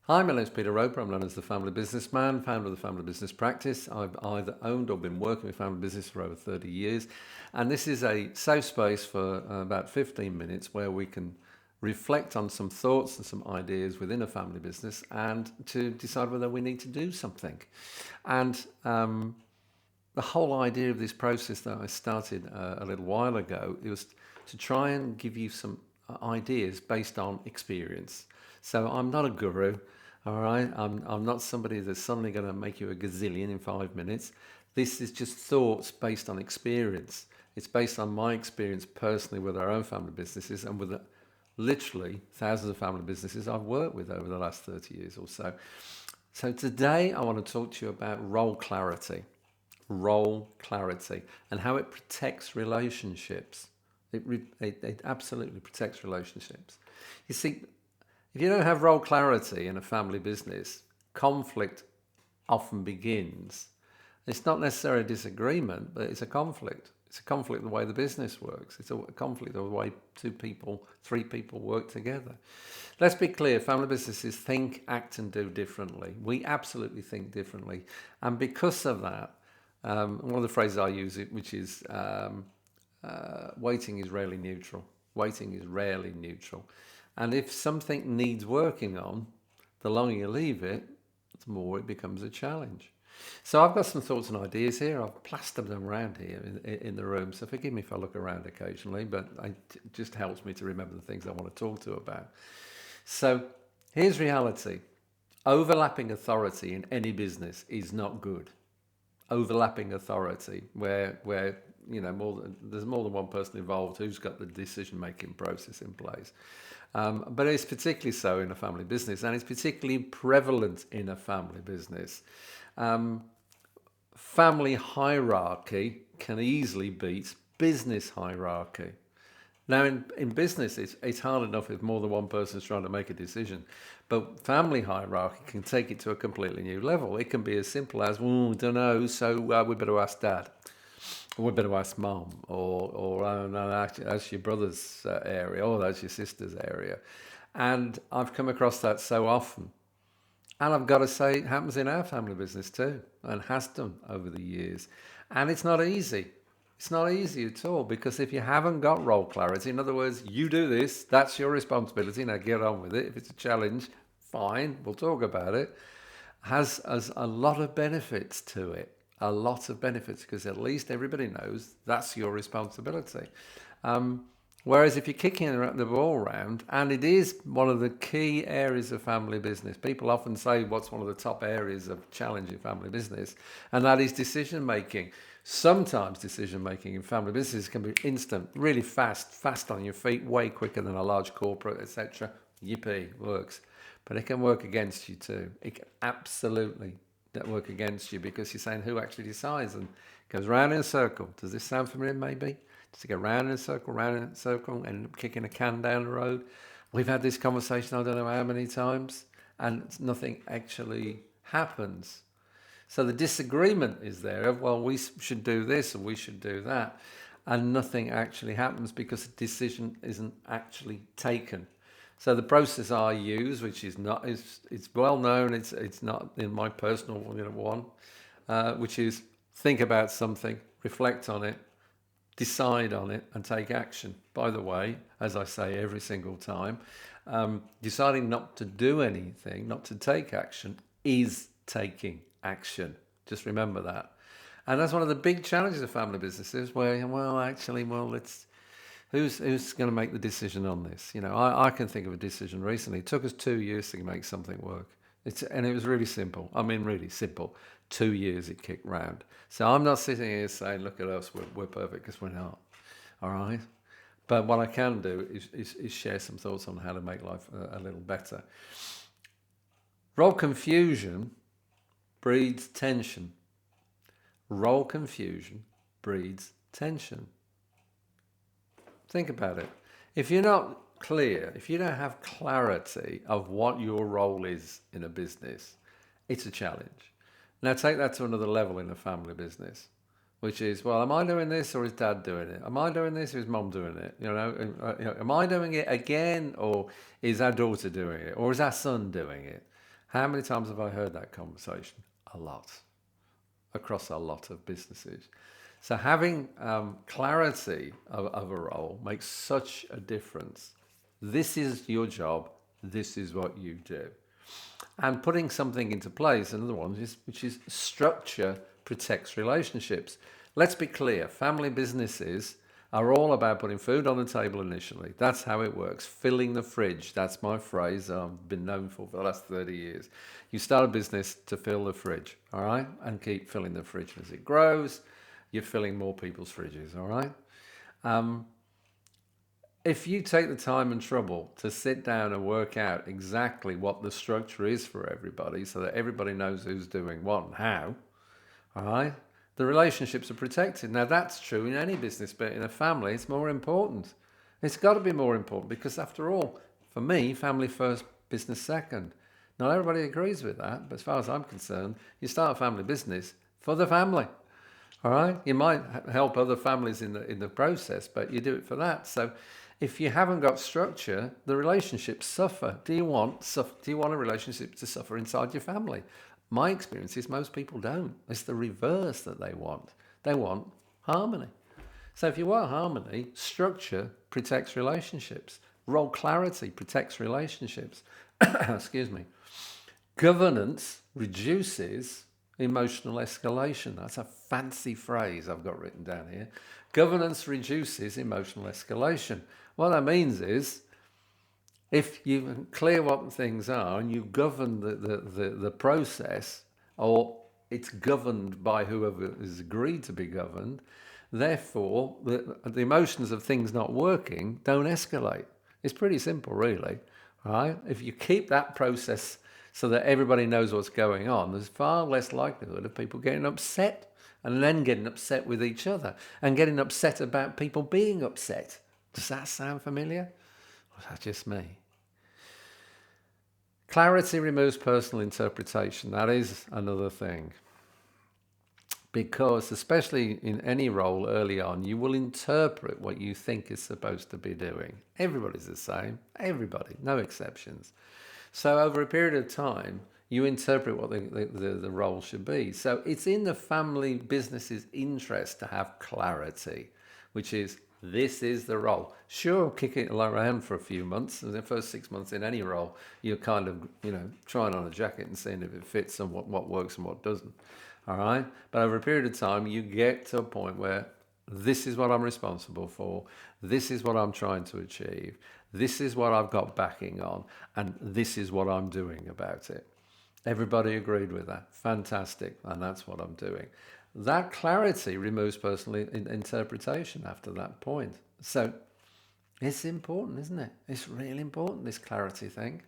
Hi, my name's Peter Roper. I'm known as the Family Businessman, founder of the Family Business Practice. I've either owned or been working with family business for over 30 years. And this is a safe space for about 15 minutes where we can reflect on some thoughts and some ideas within a family business and to decide whether we need to do something. And the whole idea of this process that I started a little while ago, it was to try and give you some ideas based on experience. So I'm not a guru, all right? I'm not somebody that's suddenly going to make you a gazillion in 5 minutes. This is just thoughts based on experience. It's based on my experience personally with our own family businesses and with literally thousands of family businesses I've worked with over the last 30 years or so. So today I want to talk to you about role clarity and how it protects relationships. It absolutely protects relationships. You see, if you don't have role clarity in a family business, conflict often begins. It's not necessarily a disagreement, but it's a conflict. It's a conflict the way the business works. It's a conflict the way three people work together. Let's be clear, family businesses think, act and do differently. We absolutely think differently. And because of that, one of the phrases I use, which is waiting is rarely neutral. Waiting is rarely neutral. And if something needs working on, the longer you leave it, the more it becomes a challenge. So I've got some thoughts and ideas here. I've plastered them around here in the room. So forgive me if I look around occasionally, but it just helps me to remember the things I want to talk to about. So here's reality. Overlapping authority in any business is not good. Overlapping authority where there's more than one person involved who's got the decision making process in place. But it's particularly so in a family business, and it's particularly prevalent in a family business. Family hierarchy can easily beat business hierarchy. Now, in business, it's hard enough if more than one person is trying to make a decision. But family hierarchy can take it to a completely new level. It can be as simple as, don't know, so we better ask dad. Or we better ask mom. Or no, actually, that's your brother's area. Or that's your sister's area. And I've come across that so often. And I've got to say, it happens in our family business too, and has done over the years. And it's not easy. It's not easy at all because if you haven't got role clarity, in other words, you do this, that's your responsibility, now get on with it. If it's a challenge, fine, we'll talk about it. Has a lot of benefits to it, a lot of benefits because at least everybody knows that's your responsibility. Whereas if you're kicking the ball around, and it is one of the key areas of family business, people often say what's one of the top areas of challenging family business, and that is decision making. Sometimes decision making in family business can be instant, really fast on your feet, way quicker than a large corporate, etc. Yippee, works. But it can work against you too. It can absolutely work against you because you're saying who actually decides and it goes round in a circle. Does this sound familiar? Maybe. To go round in a circle, round in a circle, and kicking a can down the road. We've had this conversation I don't know how many times, and nothing actually happens. So the disagreement is there of, well, we should do this or we should do that, and nothing actually happens because the decision isn't actually taken. So the process I use, which is not, it's well known, it's not in my personal one, which is think about something, reflect on it, decide on it and take action. By the way, as I say every single time, deciding not to do anything, not to take action, is taking action. Just remember that. And that's one of the big challenges of family businesses where, let's, who's going to make the decision on this? I can think of a decision recently. It took us 2 years to make something work. And it was really simple. I mean, really simple. 2 years it kicked round. So I'm not sitting here saying, look at us, we're perfect, because we're not. All right? But what I can do is share some thoughts on how to make life a little better. Role confusion breeds tension. Role confusion breeds tension. Think about it. If you're not clear, if you don't have clarity of what your role is in a business, it's a challenge. Now take that to another level in a family business, which is, well, am I doing this or is dad doing it? Am I doing this or is mom doing it? Am I doing it again or is our daughter doing it or is our son doing it? How many times have I heard that conversation? A lot, across a lot of businesses. So having clarity of a role makes such a difference. This is your job. This is what you do. And putting something into place, another one, which is structure protects relationships. Let's be clear, family businesses are all about putting food on the table initially. That's how it works. Filling the fridge. That's my phrase I've been known for the last 30 years. You start a business to fill the fridge, all right? And keep filling the fridge. As it grows, you're filling more people's fridges, all right? If you take the time and trouble to sit down and work out exactly what the structure is for everybody so that everybody knows who's doing what and how, all right, the relationships are protected. Now, that's true in any business, but in a family, it's more important. It's got to be more important because, after all, for me, family first, business second. Not everybody agrees with that, but as far as I'm concerned, you start a family business for the family. All right, you might help other families in the process, but you do it for that. So, if you haven't got structure, the relationships suffer. Do you want a relationship to suffer inside your family? My experience is most people don't. It's the reverse that they want. They want harmony. So if you want harmony, structure protects relationships. Role clarity protects relationships. Excuse me. Governance reduces emotional escalation. That's a fancy phrase I've got written down here. Governance reduces emotional escalation. What that means is if you clear what things are and you govern the process, or it's governed by whoever is agreed to be governed, therefore the emotions of things not working don't escalate. It's pretty simple, really. Right? If you keep that process so that everybody knows what's going on, there's far less likelihood of people getting upset and then getting upset with each other and getting upset about people being upset. Does that sound familiar? Or is that just me? Clarity removes personal interpretation. That is another thing. Because, especially in any role early on, you will interpret what you think is supposed to be doing. Everybody's the same. Everybody. No exceptions. So over a period of time, you interpret what the role should be. So it's in the family business's interest to have clarity, which is, this is the role. Sure, kick it around for a few months. In the first 6 months in any role, you're kind of, trying on a jacket and seeing if it fits and what works and what doesn't. All right? But over a period of time, you get to a point where this is what I'm responsible for. This is what I'm trying to achieve. This is what I've got backing on. And this is what I'm doing about it. Everybody agreed with that. Fantastic. And that's what I'm doing. That clarity removes personal interpretation after that point. So it's important, isn't it? It's really important, this clarity thing.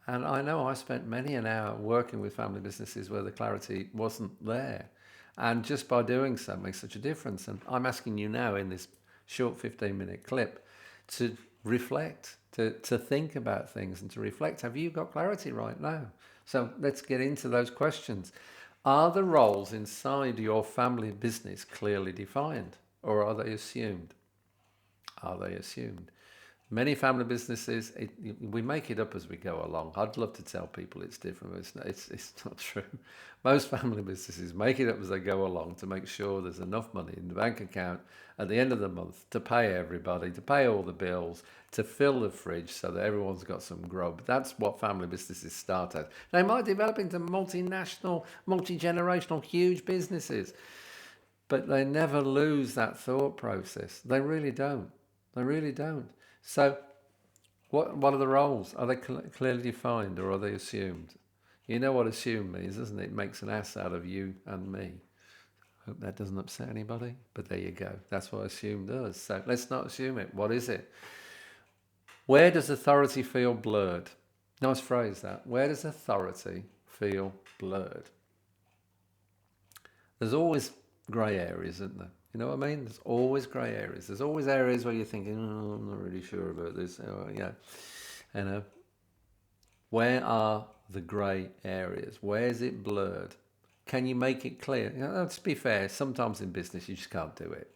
And I know I spent many an hour working with family businesses where the clarity wasn't there. And just by doing so makes such a difference. And I'm asking you now in this short 15-minute clip to reflect, to think about things and to reflect. Have you got clarity right now? So let's get into those questions. Are the roles inside your family business clearly defined, or are they assumed? Are they assumed? Many family businesses, we make it up as we go along. I'd love to tell people it's different, but it's not true. Most family businesses make it up as they go along to make sure there's enough money in the bank account at the end of the month to pay everybody, to pay all the bills, to fill the fridge so that everyone's got some grub. That's what family businesses start as. They might develop into multinational, multi-generational, huge businesses, but they never lose that thought process. They really don't. They really don't. So what are the roles? Are they clearly defined, or are they assumed? You know what assumed means, doesn't it? It makes an ass out of you and me. Hope that doesn't upset anybody, but there you go. That's what assumed does. So let's not assume it. What is it? Where does authority feel blurred? Nice phrase, that. Where does authority feel blurred? There's always grey areas, isn't there? You know what I mean? There's always grey areas. There's always areas where you're thinking, oh, I'm not really sure about this. Where are the grey areas? Where is it blurred? Can you make it clear? Let's be fair. Sometimes in business you just can't do it.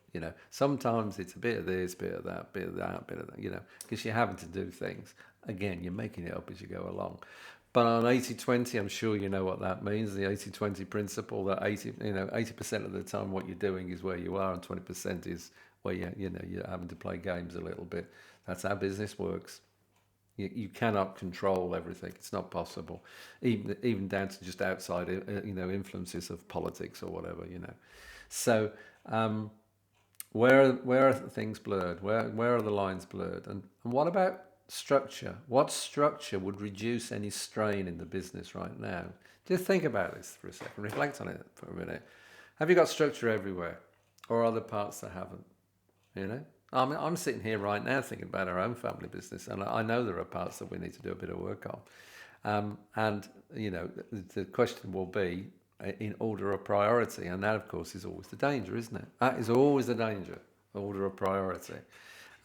Sometimes it's a bit of this, bit of that, bit of that, bit of that. Because you're having to do things. Again, you're making it up as you go along. But on 80/20, I'm sure you know what that means. The 80/20 principle, that 80% of the time what you're doing is where you are, and 20% is where you're having to play games a little bit. That's how business works. You cannot control everything. It's not possible, even down to just outside influences of politics or whatever. So where are things blurred? Where are the lines blurred? And what about structure? What structure would reduce any strain in the business right now? Just think about this for a second. Reflect on it for a minute. Have you got structure everywhere, or are there parts that haven't? You know, I'm sitting here right now thinking about our own family business, and I know there are parts that we need to do a bit of work on. And the question will be in order of priority, and that, of course, is always the danger, isn't it? That is always the danger, order of priority.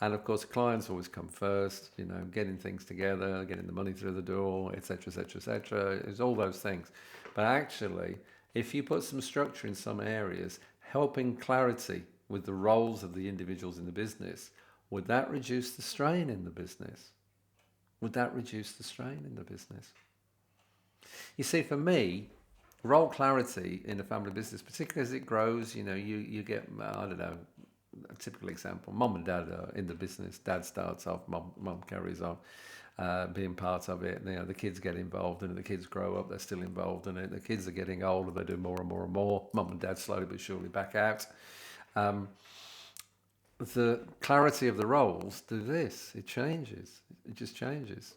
And of course, clients always come first. Getting things together, getting the money through the door, etc., etc., etc. It's all those things. But actually, if you put some structure in some areas, helping clarity with the roles of the individuals in the business, would that reduce the strain in the business? Would that reduce the strain in the business? You see, for me, role clarity in a family business, particularly as it grows, you get, I don't know, a typical example, mom and dad are in the business, dad starts off, mom carries on, being part of it. The kids get involved, and the kids grow up, they're still involved in it. The kids are getting older, they do more and more and more. Mom and dad slowly but surely back out. The clarity of the roles do this. It changes. It just changes.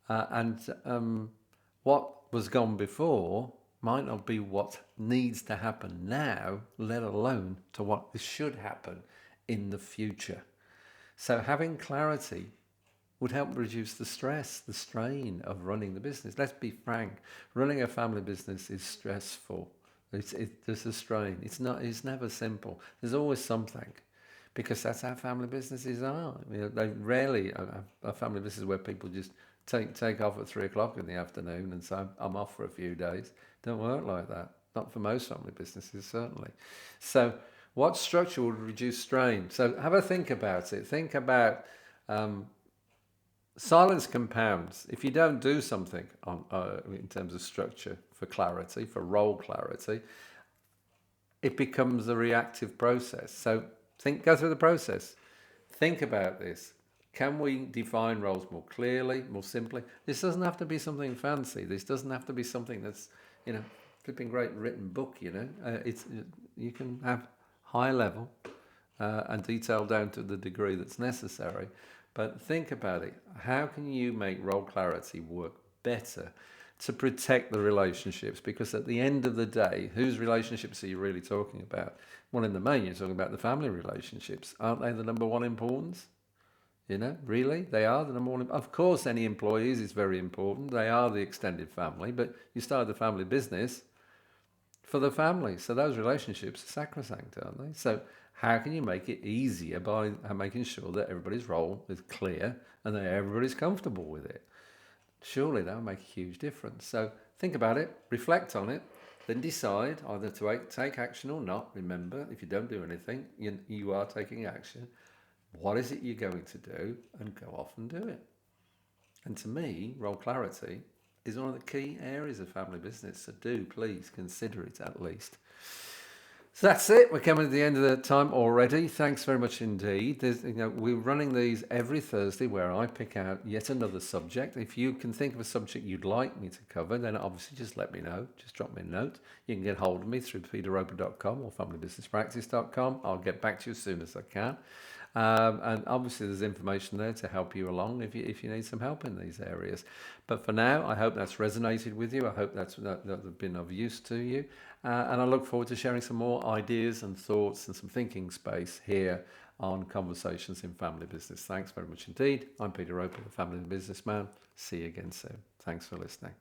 And what was gone before might not be what needs to happen now, let alone to what should happen in the future. So having clarity would help reduce the stress, the strain of running the business. Let's be frank, running a family business is stressful. There's a strain. It's never simple. There's always something, because that's how family businesses are. They rarely are family businesses where people just take off at 3 o'clock in the afternoon and say, I'm off for a few days. Don't work like that. Not for most family businesses, certainly. So what structure would reduce strain? So have a think about it. Think about silence compounds. If you don't do something in terms of structure for clarity, for role clarity, it becomes a reactive process. So go through the process. Think about this. Can we define roles more clearly, more simply? This doesn't have to be something fancy. This doesn't have to be something that's, flipping great written book. You can have high level and detail down to the degree that's necessary. But think about it. How can you make role clarity work better to protect the relationships? Because at the end of the day, whose relationships are you really talking about? Well, in the main, you're talking about the family relationships. Aren't they the number one importance? Really? They are the number one. Of course, any employees is very important. They are the extended family, but you started the family business for the family. So those relationships are sacrosanct, aren't they? So how can you make it easier by making sure that everybody's role is clear and that everybody's comfortable with it? Surely that would make a huge difference. So think about it, reflect on it, then decide either to take action or not. Remember, if you don't do anything, you are taking action. What is it you're going to do? And go off and do it. And to me, role clarity is one of the key areas of family business. So do please consider it at least. So that's it. We're coming to the end of the time already. Thanks very much indeed. We're running these every Thursday where I pick out yet another subject. If you can think of a subject you'd like me to cover, then obviously just let me know. Just drop me a note. You can get hold of me through peterroper.com or familybusinesspractice.com. I'll get back to you as soon as I can. And obviously there's information there to help you along if you need some help in these areas. But for now, I hope that's resonated with you. I hope that's been of use to you. And I look forward to sharing some more ideas and thoughts and some thinking space here on Conversations in Family Business. Thanks very much indeed. I'm Peter Roper, the Family Businessman. See you again soon. Thanks for listening.